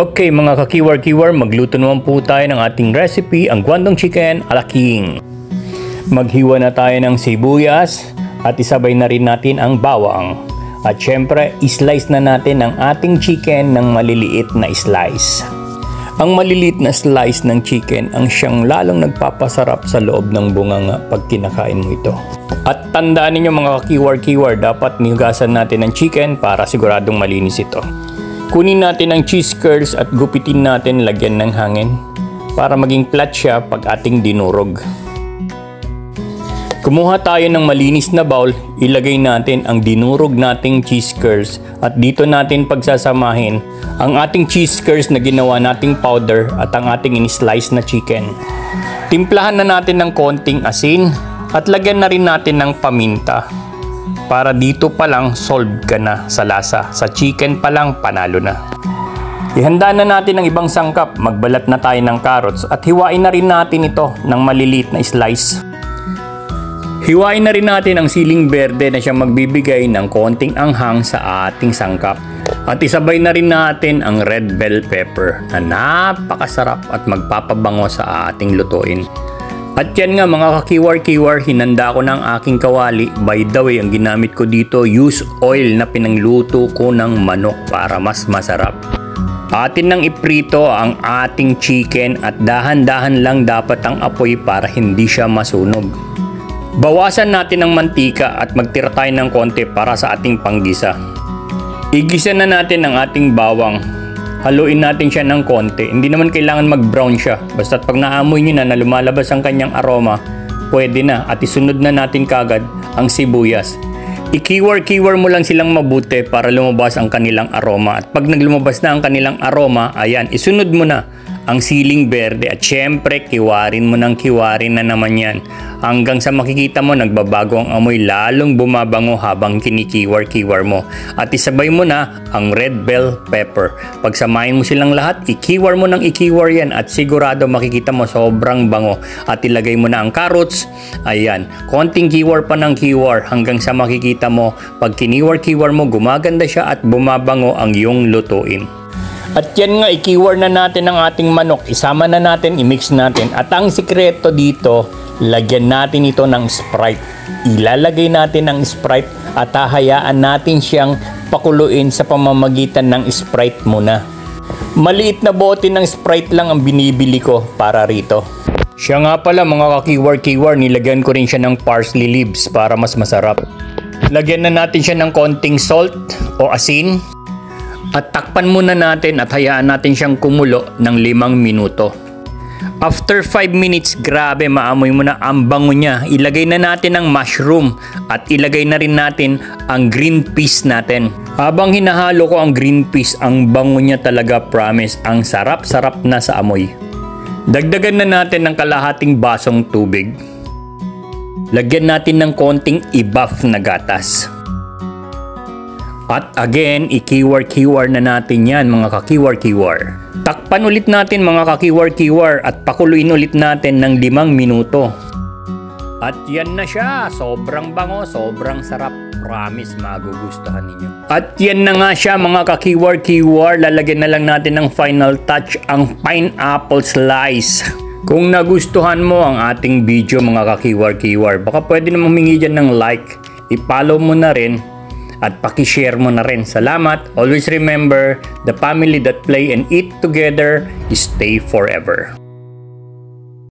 Okay mga ka-keyword, magluto naman po tayo ng ating recipe, ang Guangdong Chicken a la King. Maghiwa na tayo ng sibuyas at isabay na rin natin ang bawang. At syempre, islice na natin ang ating chicken ng maliliit na slice. Ang maliliit na slice ng chicken ang siyang lalong nagpapasarap sa loob ng bunganga pag kinakain mo ito. At tandaan ninyo mga ka-keyword, dapat nihugasan natin ang chicken para siguradong malinis ito. Kunin natin ang cheese curls at gupitin natin, lagyan ng hangin para maging flat siya pag ating dinurog. Kumuha tayo ng malinis na bowl, ilagay natin ang dinurog nating cheese curls at dito natin pagsasamahin ang ating cheese curls na ginawa nating powder at ang ating in-slice na chicken. Timplahan na natin ng konting asin at lagyan na rin natin ng paminta. Para dito pa lang solve ka na sa lasa. Sa chicken pa lang panalo na. Ihanda na natin ang ibang sangkap. Magbalat na tayo ng carrots at hiwain na rin natin ito ng maliliit na slice. Hiwain na rin natin ang siling berde na siyang magbibigay ng konting anghang sa ating sangkap. At isabay na rin natin ang red bell pepper na napakasarap at magpapabango sa ating lutuin. At yan nga mga ka-keyword, hinanda ko ng aking kawali. By the way, ang ginamit ko dito, used oil na pinangluto ko ng manok para mas masarap. Atin nang iprito ang ating chicken at dahan-dahan lang dapat ang apoy para hindi siya masunog. Bawasan natin ang mantika at magtira tayo ng konti para sa ating panggisa. Igisa na natin ang ating bawang. Haluin natin siya ng konti. Hindi naman kailangan mag-brown siya. Basta't pag naamoy nyo na lumalabas ang kanyang aroma, pwede na. At isunod na natin kagad ang sibuyas. I-keyword mo lang silang mabuti para lumabas ang kanilang aroma. At pag naglumabas na ang kanilang aroma, ayan, isunod mo na ang siling berde. At syempre, kiwarin mo ng kiwarin na naman yan. Hanggang sa makikita mo, nagbabago ang amoy, lalong bumabango habang kini-keyword mo. At isabay mo na ang red bell pepper. Pagsamahin mo silang lahat, i-keyword mo ng i-keyword yan at sigurado makikita mo sobrang bango. At ilagay mo na ang carrots. Ayan, konting keyword pa ng keyword hanggang sa makikita mo, pag kini-keyword mo, gumaganda siya at bumabango ang iyong lutuin. At yan nga, i-keyword na natin ang ating manok. Isama na natin, i-mix natin. At ang sikreto dito, lagyan natin ito ng Sprite. Ilalagay natin ang Sprite at hahayaan natin siyang pakuluin sa pamamagitan ng Sprite muna. Maliit na bote ng Sprite lang ang binibili ko para rito. Siya nga pala mga ka-keyword, nilagyan ko rin siya ng parsley leaves para mas masarap. Lagyan na natin siya ng konting salt o asin. At takpan muna natin at hayaan natin siyang kumulo ng 5 minuto. After 5 minutes, grabe, maamoy mo na ang bango niya. Ilagay na natin ang mushroom at ilagay na rin natin ang green peas natin. Habang hinahalo ko ang green peas, ang bango niya talaga, promise. Ang sarap-sarap na sa amoy. Dagdagan na natin ng kalahating basong tubig. Lagyan natin ng konting i-buff na gatas. At again, i-keyword na natin yan mga ka-keyword. Takpan ulit natin mga ka-keyword at pakuluin ulit natin ng 5 minuto. At yan na siya. Sobrang bango, sobrang sarap. Promise, magugustuhan ninyo. At yan na nga siya mga ka-keyword. Lalagyan na lang natin ng final touch, ang pineapple slice. Kung nagustuhan mo ang ating video mga ka-keyword, baka pwede na humingi dyan ng like. I-follow mo na rin. At pakishare mo na rin. Salamat. Always remember, the family that play and eat together stay forever.